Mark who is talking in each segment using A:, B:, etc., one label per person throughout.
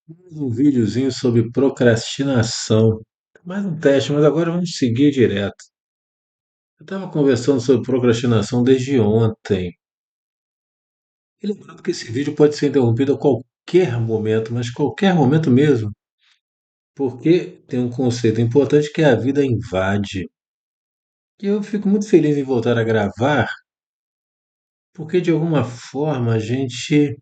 A: Mais um videozinho sobre procrastinação. Mais um teste, mas agora vamos seguir direto. Eu estava conversando sobre procrastinação desde ontem. E lembrando que esse vídeo pode ser interrompido a qualquer momento, mas qualquer momento mesmo, porque tem um conceito importante que é a vida invade. E eu fico muito feliz em voltar a gravar, porque de alguma forma a gente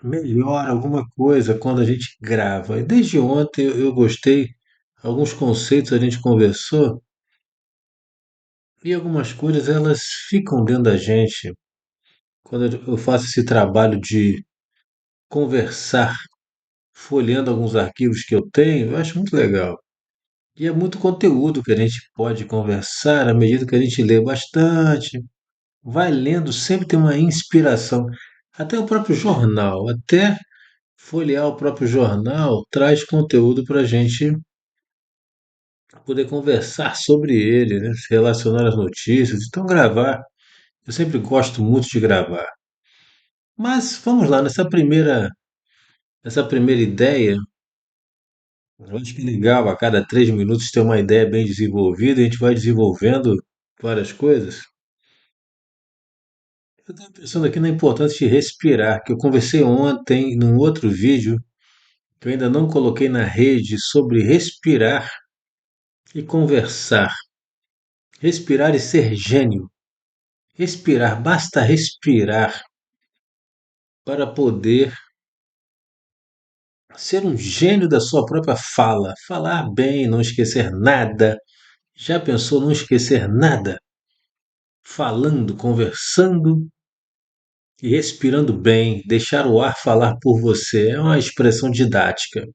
A: melhora alguma coisa quando a gente grava. E desde ontem eu gostei, alguns conceitos a gente conversou. E algumas coisas elas ficam dentro da gente. Quando eu faço esse trabalho de conversar, folheando alguns arquivos que eu tenho, eu acho muito legal. E é muito conteúdo que a gente pode conversar à medida que a gente lê bastante. Vai lendo, sempre tem uma inspiração. Até o próprio jornal, até folhear o próprio jornal traz conteúdo para a gente poder conversar sobre ele, né? Se relacionar às notícias. Então, gravar, eu sempre gosto muito de gravar. Mas vamos lá, nessa primeira ideia, eu acho que é legal a cada 3 minutos ter uma ideia bem desenvolvida, e a gente vai desenvolvendo várias coisas. Eu estava pensando aqui na importância de respirar, que eu conversei ontem num outro vídeo, que eu ainda não coloquei na rede, sobre respirar e conversar. Respirar e ser gênio. Respirar, basta respirar para poder ser um gênio da sua própria fala. Falar bem, não esquecer nada. Já pensou não esquecer nada? Falando, conversando e respirando bem, deixar o ar falar por você é uma expressão didática.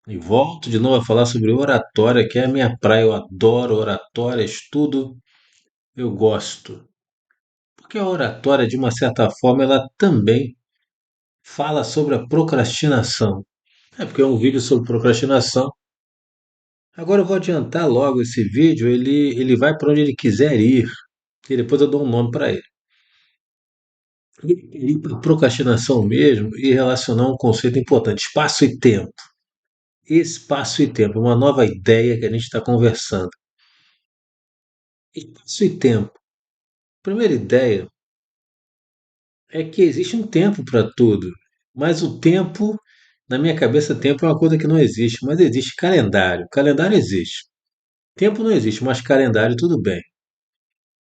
A: E volto de novo a falar sobre oratória, que é a minha praia. Eu adoro oratória, estudo, eu gosto. Porque a oratória, de uma certa forma, ela também fala sobre a procrastinação. É porque é um vídeo sobre procrastinação. Agora eu vou adiantar logo esse vídeo, ele vai para onde ele quiser ir, e depois eu dou um nome para ele. Ir para procrastinação mesmo e relacionar um conceito importante: espaço e tempo. Espaço e tempo, uma nova ideia que a gente está conversando. Espaço e tempo. Primeira ideia é que existe um tempo para tudo, mas o tempo, na minha cabeça, tempo é uma coisa que não existe, mas existe calendário. Calendário existe. Tempo não existe, mas calendário tudo bem.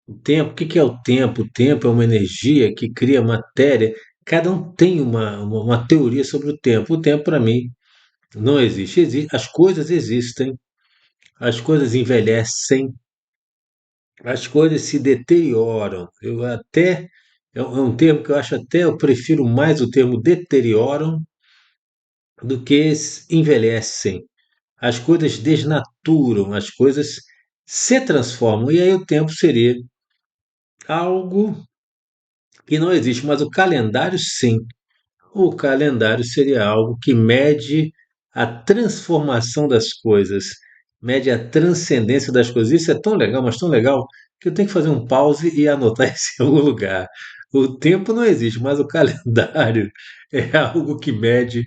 A: O tempo, o que que é o tempo? O tempo é uma energia que cria matéria. Cada um tem uma teoria sobre o tempo. O tempo, para mim, não existe. As coisas existem, as coisas envelhecem, as coisas se deterioram. É um termo que eu acho até, eu prefiro mais o termo deterioram do que envelhecem. As coisas desnaturam, as coisas se transformam. E aí o tempo seria algo que não existe, mas o calendário sim. O calendário seria algo que mede a transformação das coisas, mede a transcendência das coisas. Isso é tão legal, mas tão legal, que eu tenho que fazer um pause e anotar isso em algum lugar. O tempo não existe, mas o calendário é algo que mede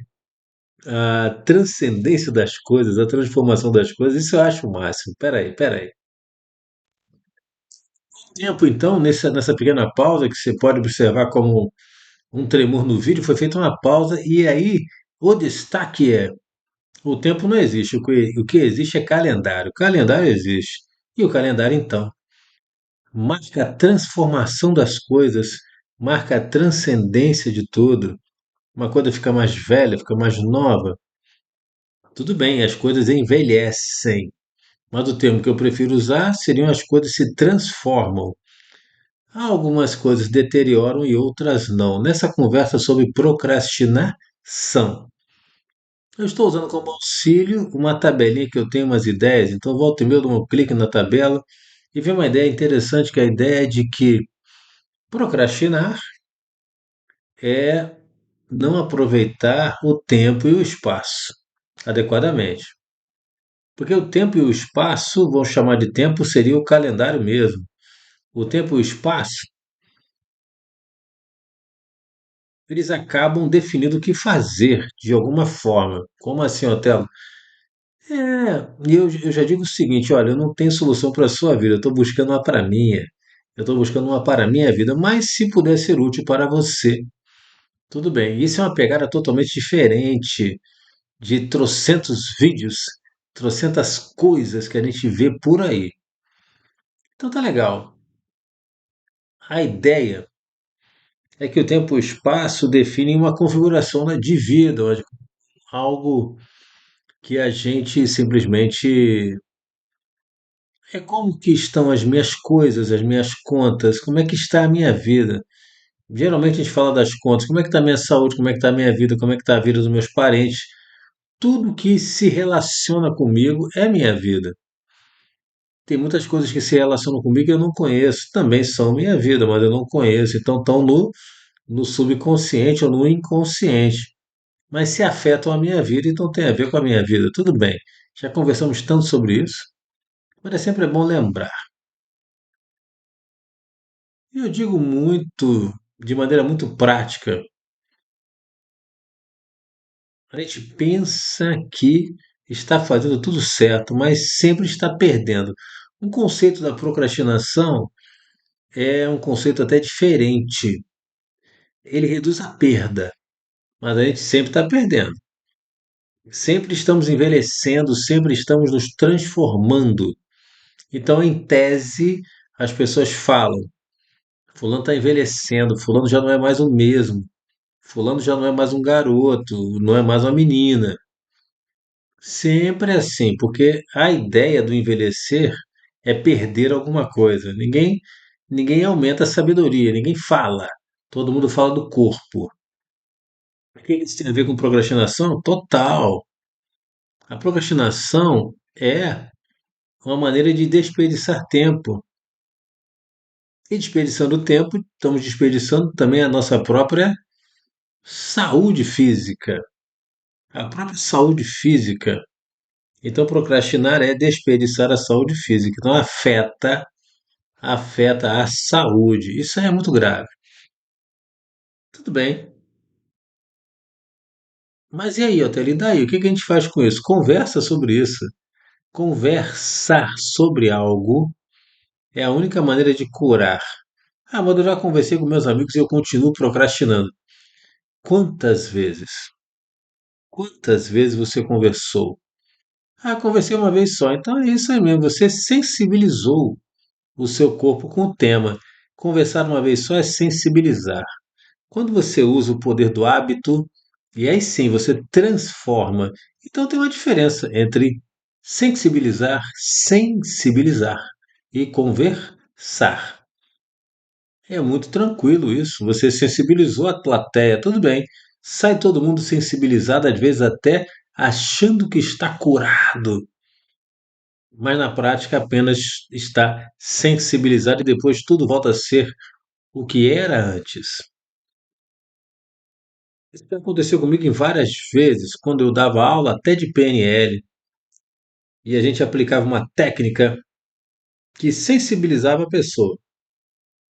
A: a transcendência das coisas, a transformação das coisas. Isso eu acho o máximo. Peraí, peraí. O tempo, então, nessa pequena pausa que você pode observar como um tremor no vídeo, foi feita uma pausa e aí o destaque é: o tempo não existe, o que existe é calendário. O calendário existe. E o calendário, então, marca a transformação das coisas, marca a transcendência de tudo. Uma coisa fica mais velha, fica mais nova. Tudo bem, as coisas envelhecem. Mas o termo que eu prefiro usar seriam as coisas se transformam. Algumas coisas deterioram e outras não. Nessa conversa sobre procrastinação, eu estou usando como auxílio uma tabelinha que eu tenho umas ideias, então volta e meia eu dou um clique na tabela e vem uma ideia interessante, que é a ideia de que procrastinar é não aproveitar o tempo e o espaço adequadamente. Porque o tempo e o espaço, vamos chamar de tempo, seria o calendário mesmo. O tempo e o espaço eles acabam definindo o que fazer de alguma forma. Como assim, Otelo? E eu já digo o seguinte: olha, eu não tenho solução para a sua vida, eu estou buscando uma para a minha. Eu estou buscando uma para a minha vida, mas se puder ser útil para você, tudo bem. Isso é uma pegada totalmente diferente de trocentos vídeos, trocentas coisas que a gente vê por aí. Então tá legal. A ideia é que o tempo e o espaço definem uma configuração, né, de vida, algo que a gente simplesmente é como que estão as minhas coisas, as minhas contas, como é que está a minha vida. Geralmente a gente fala das contas, como é que está a minha saúde, como é que está a minha vida, como é que está a vida dos meus parentes. Tudo que se relaciona comigo é minha vida. Tem muitas coisas que se relacionam comigo que eu não conheço, também são minha vida, mas eu não conheço, então estão no subconsciente ou no inconsciente. Mas se afetam a minha vida, então tem a ver com a minha vida. Tudo bem. Já conversamos tanto sobre isso, mas é sempre bom lembrar. E eu digo muito, de maneira muito prática, a gente pensa que está fazendo tudo certo, mas sempre está perdendo. Um conceito da procrastinação é um conceito até diferente. Ele reduz a perda, mas a gente sempre está perdendo. Sempre estamos envelhecendo, sempre estamos nos transformando. Então, em tese, as pessoas falam: Fulano está envelhecendo, Fulano já não é mais o mesmo, Fulano já não é mais um garoto, não é mais uma menina. Sempre assim, porque a ideia do envelhecer é perder alguma coisa. Ninguém aumenta a sabedoria, ninguém fala. Todo mundo fala do corpo. O que isso tem a ver com procrastinação? Total. A procrastinação é uma maneira de desperdiçar tempo. E desperdiçando tempo, estamos desperdiçando também a nossa própria saúde física. A própria saúde física. Então, procrastinar é desperdiçar a saúde física. Então, afeta a saúde. Isso aí é muito grave. Tudo bem. Mas e aí, Otelo, e daí? O que que a gente faz com isso? Conversa sobre isso. Conversar sobre algo é a única maneira de curar. Ah, mas eu já conversei com meus amigos e eu continuo procrastinando. Quantas vezes? Quantas vezes você conversou? Ah, conversei uma vez só. Então é isso aí mesmo. Você sensibilizou o seu corpo com o tema. Conversar uma vez só é sensibilizar. Quando você usa o poder do hábito, e aí sim você transforma. Então tem uma diferença entre sensibilizar e conversar. É muito tranquilo isso. Você sensibilizou a plateia, tudo bem. Sai todo mundo sensibilizado, às vezes até achando que está curado, mas na prática apenas está sensibilizado e depois tudo volta a ser o que era antes. Isso já aconteceu comigo em várias vezes, quando eu dava aula até de PNL e a gente aplicava uma técnica que sensibilizava a pessoa.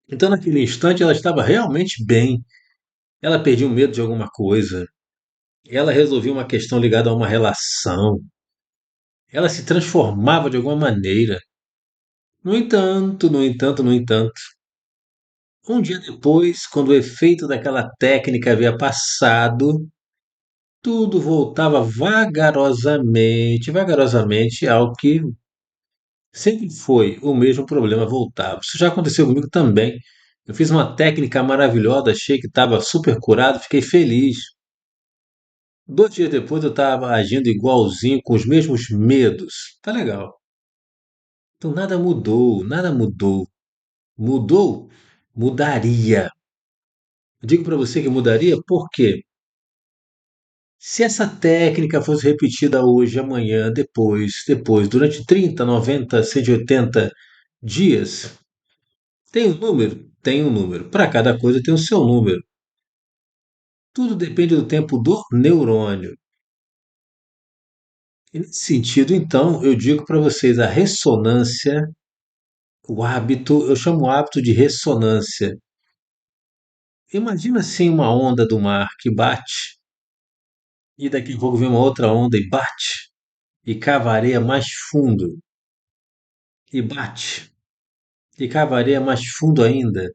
A: Então, naquele instante, ela estava realmente bem, ela perdia o medo de alguma coisa, ela resolvia uma questão ligada a uma relação, ela se transformava de alguma maneira. No entanto, um dia depois, quando o efeito daquela técnica havia passado, tudo voltava vagarosamente ao que sempre foi o mesmo problema, voltava. Isso já aconteceu comigo também. Eu fiz uma técnica maravilhosa, achei que estava super curado, fiquei feliz. 2 dias depois eu estava agindo igualzinho, com os mesmos medos. Tá legal. Então nada mudou, nada mudou. Mudou? Mudaria. Eu digo para você que mudaria, por quê? Se essa técnica fosse repetida hoje, amanhã, depois, durante 30, 90, 180 dias, tem um número? Tem um número. Para cada coisa tem o seu número. Tudo depende do tempo do neurônio. E nesse sentido, então, eu digo para vocês, a ressonância, o hábito, eu chamo o hábito de ressonância. Imagina assim uma onda do mar que bate e daqui a pouco vem uma outra onda e bate e cava areia mais fundo e bate e cava areia mais fundo ainda.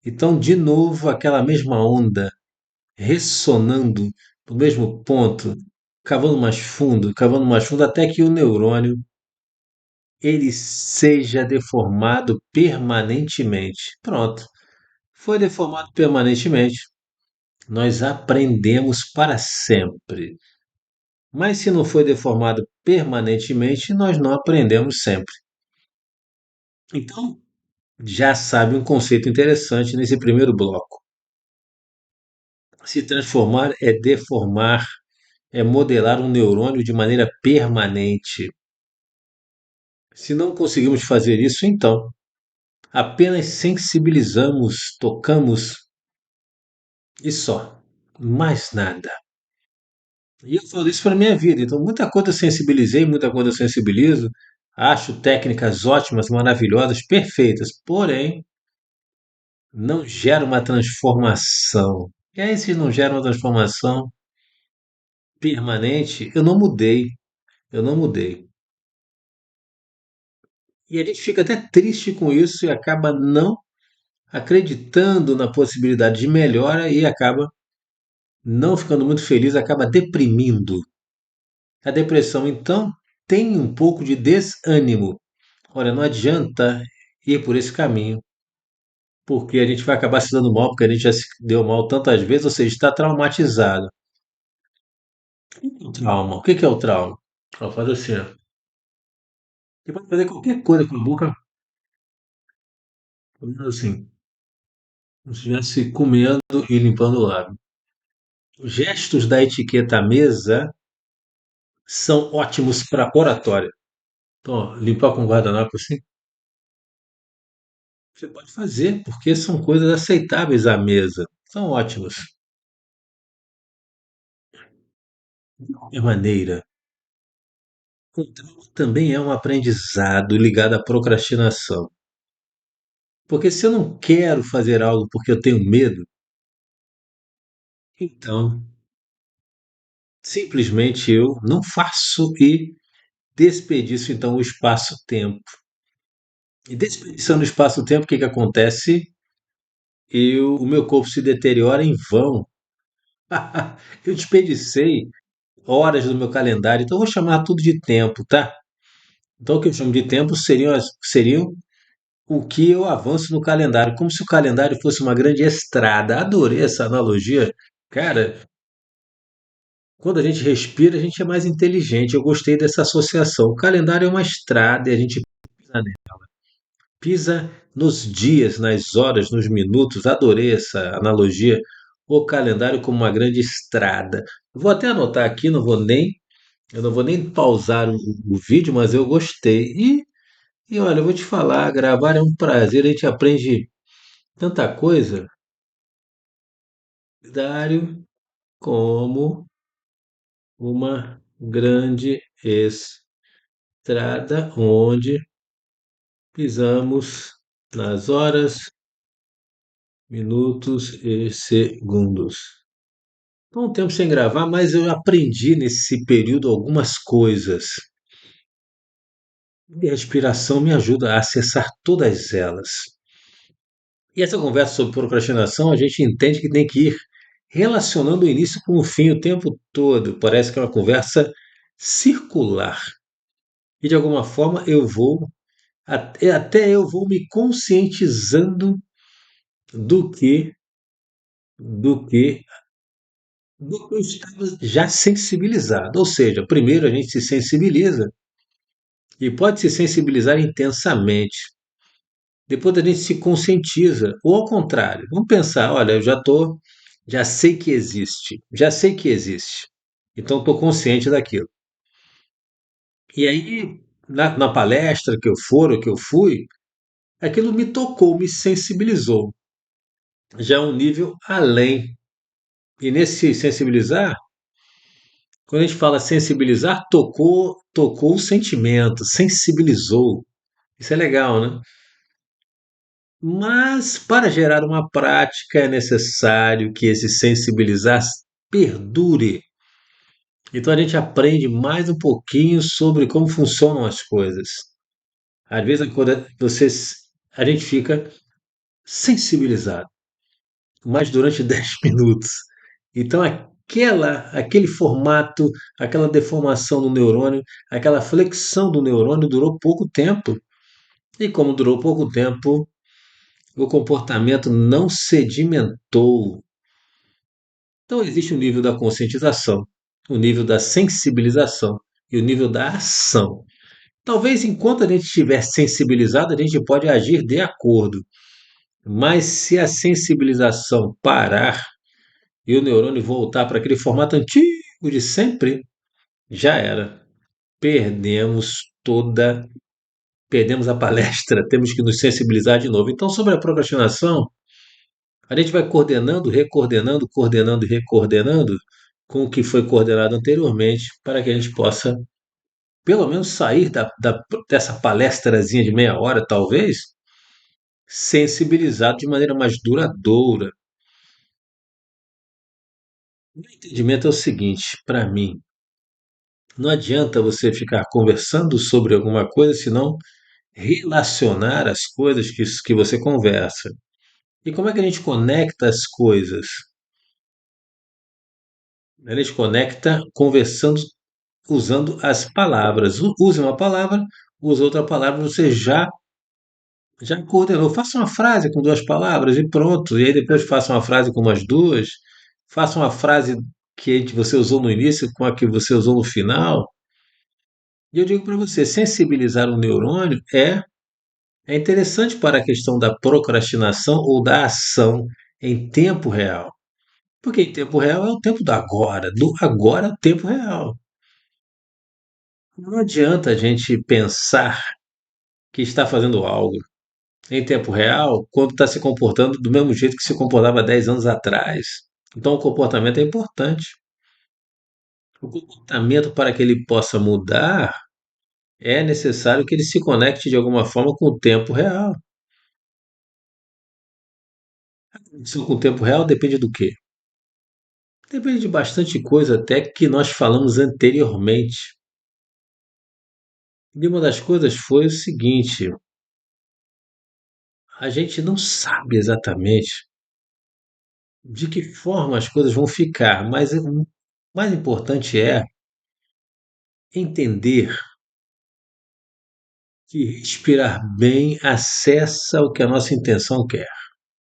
A: Então, de novo, aquela mesma onda ressonando no mesmo ponto, cavando mais fundo, até que o neurônio ele seja deformado permanentemente. Pronto, foi deformado permanentemente. Nós aprendemos para sempre. Mas se não foi deformado permanentemente, nós não aprendemos sempre. Então, já sabe um conceito interessante nesse primeiro bloco. Se transformar é deformar, é modelar um neurônio de maneira permanente. Se não conseguimos fazer isso, então apenas sensibilizamos, tocamos e só. Mais nada. E eu falo isso para minha vida. Então, muita coisa eu sensibilizei, muita coisa eu sensibilizo. Acho técnicas ótimas, maravilhosas, perfeitas. Porém, não gera uma transformação. E aí, se não gera uma transformação permanente, eu não mudei. Eu não mudei. E a gente fica até triste com isso e acaba não acreditando na possibilidade de melhora e acaba não ficando muito feliz, acaba deprimindo. A depressão, então, tem um pouco de desânimo. Olha, não adianta ir por esse caminho, porque a gente vai acabar se dando mal, porque a gente já se deu mal tantas vezes, ou seja, está traumatizado. O trauma, o que que é o trauma? Ó, faz assim, ó. Você pode fazer qualquer coisa com a boca, fazendo assim, como se estivesse comendo e limpando o lábio. Os gestos da etiqueta à mesa são ótimos para oratória. Então, ó, limpar com guardanapo assim, você pode fazer, porque são coisas aceitáveis à mesa. São ótimos. De qualquer maneira, o trauma também é um aprendizado ligado à procrastinação. Porque se eu não quero fazer algo porque eu tenho medo, então simplesmente eu não faço e desperdiço então o espaço-tempo. E desperdiçando o espaço-tempo, o que que acontece? O meu corpo se deteriora em vão. Eu desperdicei horas do meu calendário, então eu vou chamar tudo de tempo, tá? Então o que eu chamo de tempo seriam o que eu avanço no calendário, como se o calendário fosse uma grande estrada. Adorei essa analogia. Cara, quando a gente respira, a gente é mais inteligente. Eu gostei dessa associação. O calendário é uma estrada e a gente pisa nos dias, nas horas, nos minutos. Adorei essa analogia. O calendário como uma grande estrada. Vou até anotar aqui, eu não vou nem pausar o vídeo, mas eu gostei. E olha, eu vou te falar, gravar é um prazer, a gente aprende tanta coisa. Calendário como uma grande estrada onde pisamos nas horas, minutos e segundos. Então, um tempo sem gravar, mas eu aprendi nesse período algumas coisas. E a respiração me ajuda a acessar todas elas. E essa conversa sobre procrastinação, a gente entende que tem que ir relacionando o início com o fim o tempo todo. Parece que é uma conversa circular. E de alguma forma até eu vou me conscientizando do que, do que, do que eu estava já sensibilizado. Ou seja, primeiro a gente se sensibiliza e pode se sensibilizar intensamente. Depois a gente se conscientiza. Ou ao contrário, vamos pensar, olha, já sei que existe, já sei que existe. Então estou consciente daquilo. E aí, na palestra que eu for, ou que eu fui, aquilo me tocou, me sensibilizou. Já é um nível além. E nesse sensibilizar, quando a gente fala sensibilizar, tocou o sentimento, sensibilizou. Isso é legal, né? Mas para gerar uma prática é necessário que esse sensibilizar perdure. Então a gente aprende mais um pouquinho sobre como funcionam as coisas. Às vezes a gente fica sensibilizado, mas durante 10 minutos. Então aquele formato, aquela deformação do neurônio, aquela flexão do neurônio durou pouco tempo. E como durou pouco tempo, o comportamento não sedimentou. Então existe o nível da conscientização, o nível da sensibilização e o nível da ação. Talvez enquanto a gente estiver sensibilizado, a gente pode agir de acordo. Mas se a sensibilização parar e o neurônio voltar para aquele formato antigo de sempre, já era. Perdemos toda, perdemos a palestra, temos que nos sensibilizar de novo. Então, sobre a procrastinação, a gente vai coordenando, recoordenando, coordenando e recoordenando com o que foi coordenado anteriormente, para que a gente possa, pelo menos, sair dessa palestrazinha de meia hora, talvez, sensibilizado de maneira mais duradoura. O meu entendimento é o seguinte, para mim, não adianta você ficar conversando sobre alguma coisa, senão relacionar as coisas que você conversa. E como é que a gente conecta as coisas? A gente conecta conversando usando as palavras. Use uma palavra, use outra palavra, você já coordenou. Faça uma frase com duas palavras e pronto. E aí depois faça uma frase com umas duas. Faça uma frase que você usou no início com a que você usou no final. E eu digo para você, sensibilizar o neurônio é interessante para a questão da procrastinação ou da ação em tempo real. Porque em tempo real é o tempo do agora. Do agora é o tempo real. Não adianta a gente pensar que está fazendo algo em tempo real quando está se comportando do mesmo jeito que se comportava 10 anos atrás. Então, o comportamento é importante. O comportamento, para que ele possa mudar, é necessário que ele se conecte de alguma forma com o tempo real. Isso com o tempo real depende do quê? Depende de bastante coisa até que nós falamos anteriormente. E uma das coisas foi o seguinte: a gente não sabe exatamente de que forma as coisas vão ficar, mas o mais importante é entender que respirar bem acessa o que a nossa intenção quer.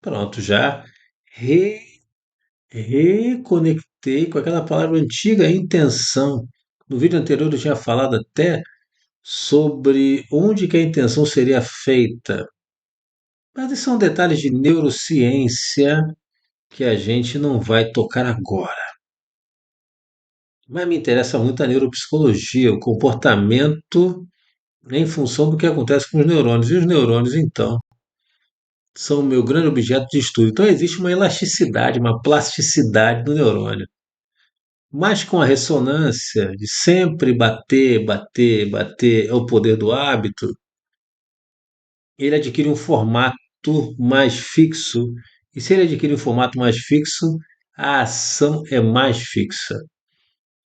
A: Pronto, já re- reconectei com aquela palavra antiga, intenção. No vídeo anterior eu tinha falado até sobre onde que a intenção seria feita. Mas esses são detalhes de neurociência que a gente não vai tocar agora. Mas me interessa muito a neuropsicologia, o comportamento em função do que acontece com os neurônios. E os neurônios, então, são o meu grande objeto de estudo. Então, existe uma elasticidade, uma plasticidade do neurônio. Mas com a ressonância de sempre bater, bater, bater, é o poder do hábito, ele adquire um formato mais fixo. E se ele adquire um formato mais fixo, a ação é mais fixa.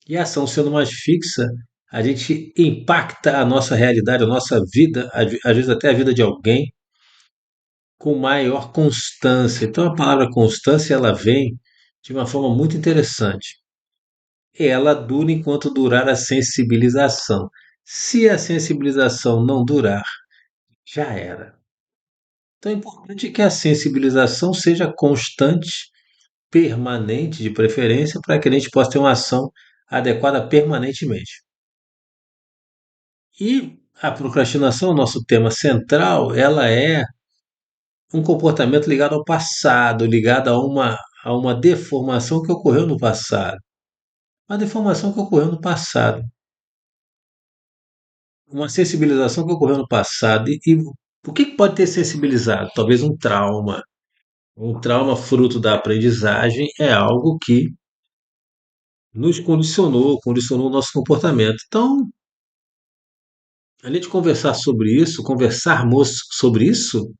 A: E a ação sendo mais fixa, a gente impacta a nossa realidade, a nossa vida, às vezes até a vida de alguém, com maior constância. Então a palavra constância ela vem de uma forma muito interessante. Ela dura enquanto durar a sensibilização. Se a sensibilização não durar, já era. Então é importante que a sensibilização seja constante, permanente de preferência, para que a gente possa ter uma ação adequada permanentemente. E a procrastinação, nosso tema central, ela é um comportamento ligado ao passado, ligado a uma deformação que ocorreu no passado. Uma deformação que ocorreu no passado. Uma sensibilização que ocorreu no passado. E o que pode ter sensibilizado? Talvez um trauma. Um trauma fruto da aprendizagem é algo que nos condicionou, condicionou o nosso comportamento. Então, a gente conversar sobre isso, conversarmos sobre isso,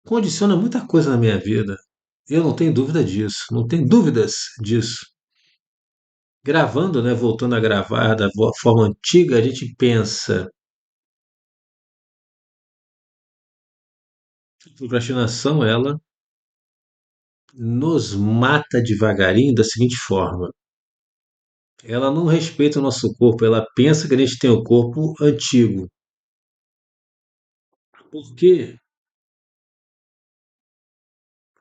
A: condiciona muita coisa na minha vida. Eu não tenho dúvida disso, não tenho dúvidas disso. Gravando, né, voltando a gravar da forma antiga, a gente pensa. A procrastinação, ela nos mata devagarinho da seguinte forma: ela não respeita o nosso corpo, ela pensa que a gente tem o corpo antigo. Porque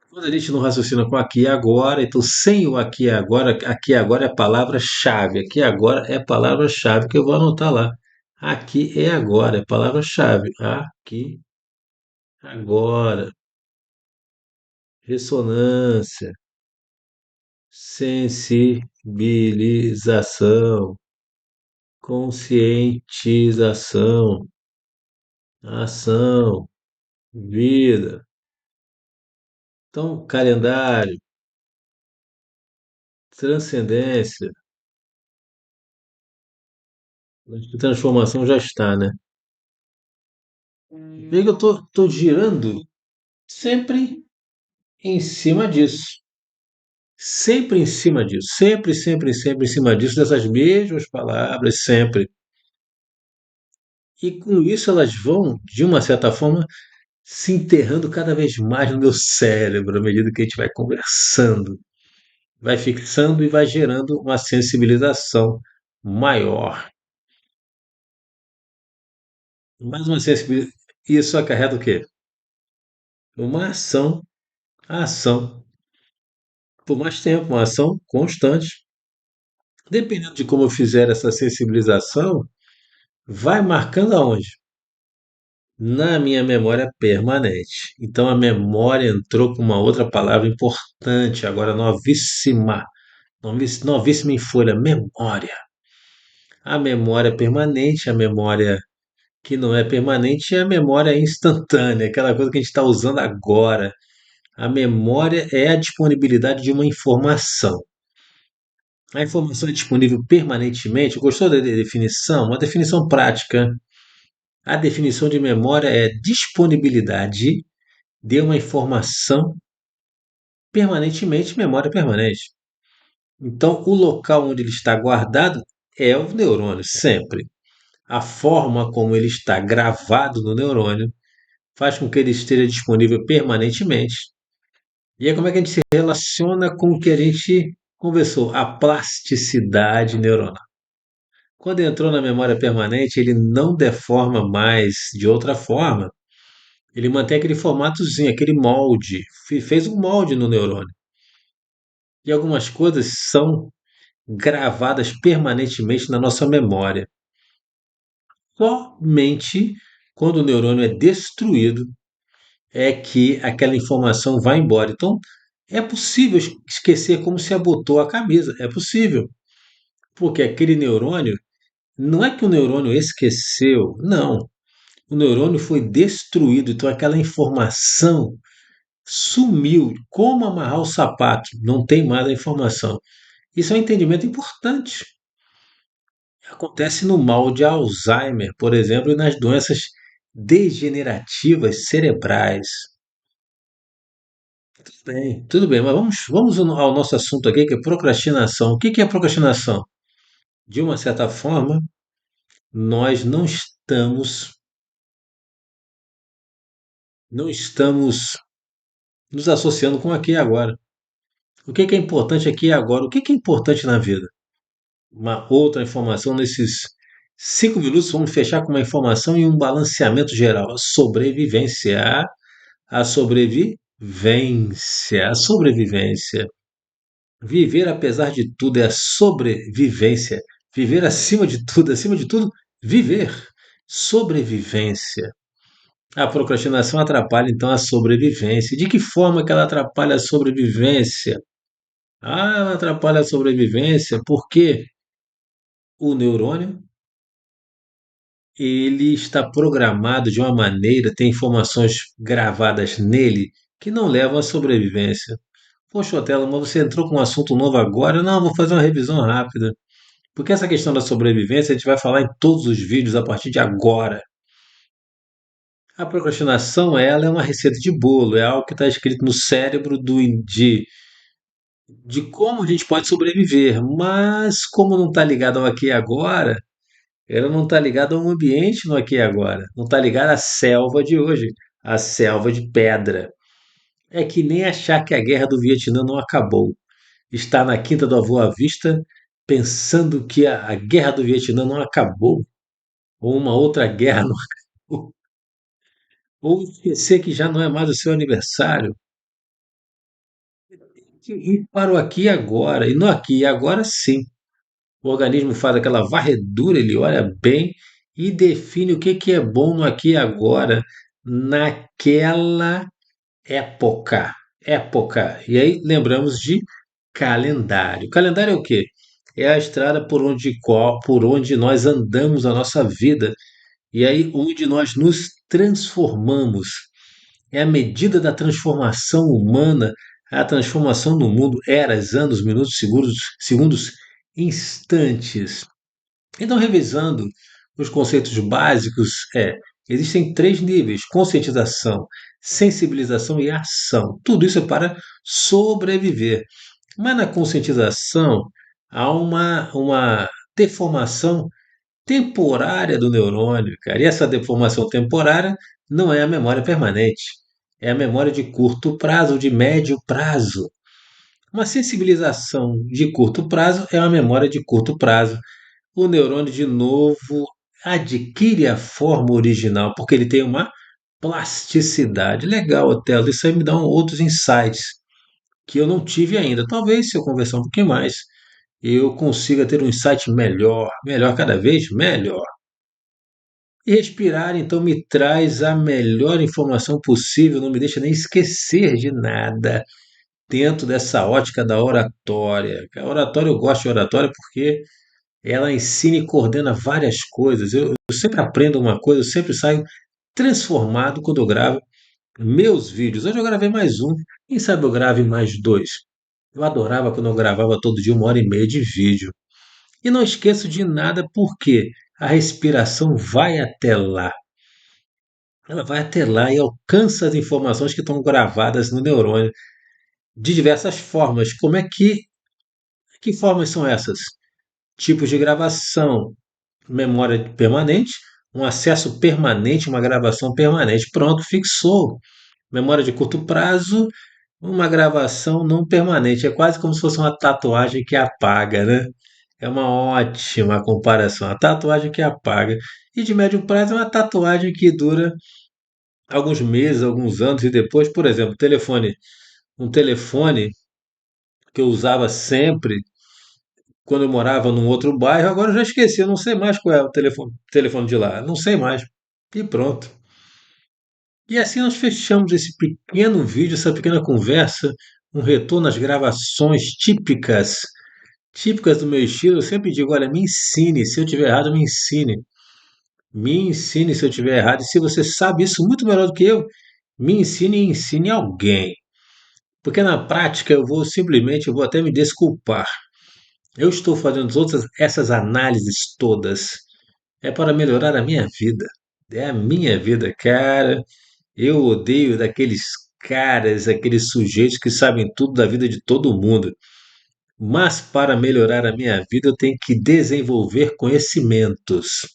A: quando a gente não raciocina com aqui e agora, então sem o aqui e agora é a palavra-chave. Aqui e agora é a palavra-chave que eu vou anotar lá. Aqui é agora, é palavra-chave. Aqui, agora, ressonância, sensibilização, conscientização, ação, vida. Então, calendário, transcendência, acho que transformação já está, né? Veja que eu tô girando sempre em cima disso. Sempre em cima disso. Sempre, sempre, sempre em cima disso, dessas mesmas palavras, sempre. E com isso elas vão, de uma certa forma, se enterrando cada vez mais no meu cérebro, à medida que a gente vai conversando. Vai fixando e vai gerando uma sensibilização maior. Mais uma sensibilização. Isso acarreta o quê? Uma ação, a ação por mais tempo, uma ação constante. Dependendo de como eu fizer essa sensibilização, vai marcando aonde? Na minha memória permanente. Então a memória entrou com uma outra palavra importante, agora novíssima, novíssima em folha, memória. A memória permanente, a memória que não é permanente é a memória instantânea, aquela coisa que a gente está usando agora. A memória é a disponibilidade de uma informação. A informação é disponível permanentemente. Gostou da definição? Uma definição prática. A definição de memória é disponibilidade de uma informação permanentemente, memória permanente. Então, o local onde ele está guardado é o neurônio, sempre. A forma como ele está gravado no neurônio faz com que ele esteja disponível permanentemente. E é como é que a gente se relaciona com o que a gente conversou, a plasticidade neuronal. Quando entrou na memória permanente, ele não deforma mais de outra forma. Ele mantém aquele formatozinho, aquele molde. Fez um molde no neurônio. E algumas coisas são gravadas permanentemente na nossa memória. Somente quando o neurônio é destruído é que aquela informação vai embora. Então, é possível esquecer como se abotou a camisa. É possível. Porque aquele neurônio, não é que o neurônio esqueceu, não. O neurônio foi destruído, então aquela informação sumiu. Como amarrar o sapato? Não tem mais a informação. Isso é um entendimento importante. Acontece no mal de Alzheimer, por exemplo, e nas doenças degenerativas cerebrais. Tudo bem, mas vamos ao nosso assunto aqui, que é procrastinação. O que é procrastinação? De uma certa forma, nós não estamos nos associando com aqui e agora. O que é importante aqui e agora? O que é importante na vida? Uma outra informação nesses 5 minutos, vamos fechar com uma informação e um balanceamento geral. A sobrevivência. A sobrevivência. A sobrevivência. Viver apesar de tudo é a sobrevivência. Viver acima de tudo, viver. Sobrevivência. A procrastinação atrapalha então a sobrevivência. De que forma que ela atrapalha a sobrevivência? Ela atrapalha a sobrevivência porque o neurônio ele está programado de uma maneira, tem informações gravadas nele que não levam à sobrevivência. Poxa, Otelo, mas você entrou com um assunto novo agora? Não, vou fazer uma revisão rápida. Porque essa questão da sobrevivência a gente vai falar em todos os vídeos a partir de agora. A procrastinação, ela é uma receita de bolo, é algo que está escrito no cérebro de como a gente pode sobreviver, mas como não está ligado ao aqui e agora, ela não está ligada ao ambiente no aqui e agora, não está ligada à selva de hoje, à selva de pedra. É que nem achar que a guerra do Vietnã não acabou. Está na quinta do avô à vista, pensando que a guerra do Vietnã não acabou, ou uma outra guerra não acabou, ou esquecer que já não é mais o seu aniversário. Ir para o aqui e agora. E no aqui e agora, sim. O organismo faz aquela varredura, ele olha bem e define o que que é bom no aqui e agora, naquela época. Época. E aí lembramos de calendário. Calendário é o quê? É a estrada por onde nós andamos a nossa vida. E aí onde nós nos transformamos. É a medida da transformação humana, a transformação no mundo, eras, anos, minutos, segundos, instantes. Então, revisando os conceitos básicos, existem três níveis: conscientização, sensibilização e ação. Tudo isso é para sobreviver. Mas na conscientização há uma deformação temporária do neurônio, cara. E essa deformação temporária não é a memória permanente, é a memória de curto prazo, de médio prazo. Uma sensibilização de curto prazo é uma memória de curto prazo. O neurônio, de novo, adquire a forma original, porque ele tem uma plasticidade. Legal, Otelo, isso aí me dá outros insights que eu não tive ainda. Talvez, se eu conversar um pouquinho mais, eu consiga ter um insight melhor, melhor cada vez melhor. E respirar, então, me traz a melhor informação possível, não me deixa nem esquecer de nada dentro dessa ótica da oratória. A oratória, eu gosto de oratória porque ela ensina e coordena várias coisas. Eu sempre aprendo uma coisa, eu sempre saio transformado quando eu gravo meus vídeos. Hoje eu gravei mais um, quem sabe eu grave mais dois. Eu adorava quando eu gravava todo dia 1 hora e meia de vídeo. E não esqueço de nada porque a respiração vai até lá. Ela vai até lá e alcança as informações que estão gravadas no neurônio de diversas formas. Que formas são essas? Tipos de gravação, memória permanente, um acesso permanente, uma gravação permanente. Pronto, fixou. Memória de curto prazo, uma gravação não permanente. É quase como se fosse uma tatuagem que apaga, né? É uma ótima comparação. A tatuagem que apaga. E de médio prazo é uma tatuagem que dura alguns meses, alguns anos e depois, por exemplo, um telefone que eu usava sempre quando eu morava num outro bairro, agora eu já esqueci, eu não sei mais qual é o telefone de lá, não sei mais. E pronto. E assim nós fechamos esse pequeno vídeo, essa pequena conversa, um retorno às gravações típicas do meu estilo. Eu sempre digo, olha, me ensine, se eu tiver errado, me ensine. Me ensine se eu tiver errado. E se você sabe isso muito melhor do que eu, me ensine e ensine alguém. Porque na prática eu vou até me desculpar. Eu estou fazendo todas essas análises todas é para melhorar a minha vida. É a minha vida, cara. Eu odeio daqueles caras, aqueles sujeitos que sabem tudo da vida de todo mundo. Mas para melhorar a minha vida, eu tenho que desenvolver conhecimentos.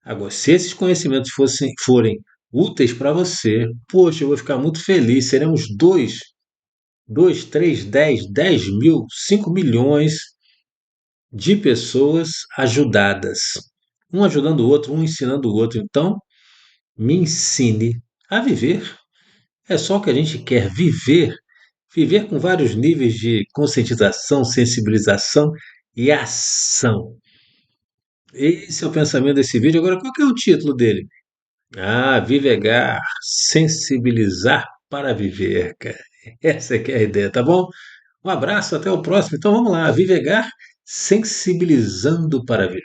A: Agora, se esses conhecimentos forem úteis para você, poxa, eu vou ficar muito feliz. Seremos dois, três, 10 mil, 5 milhões de pessoas ajudadas. Um ajudando o outro, um ensinando o outro. Então, me ensine a viver. É só o que a gente quer, viver. Viver com vários níveis de conscientização, sensibilização e ação. Esse é o pensamento desse vídeo. Agora, qual que é o título dele? Ah, vivegar, sensibilizar para viver, cara. Essa que é a ideia, tá bom? Um abraço, até o próximo. Então vamos lá, vivegar, sensibilizando para viver.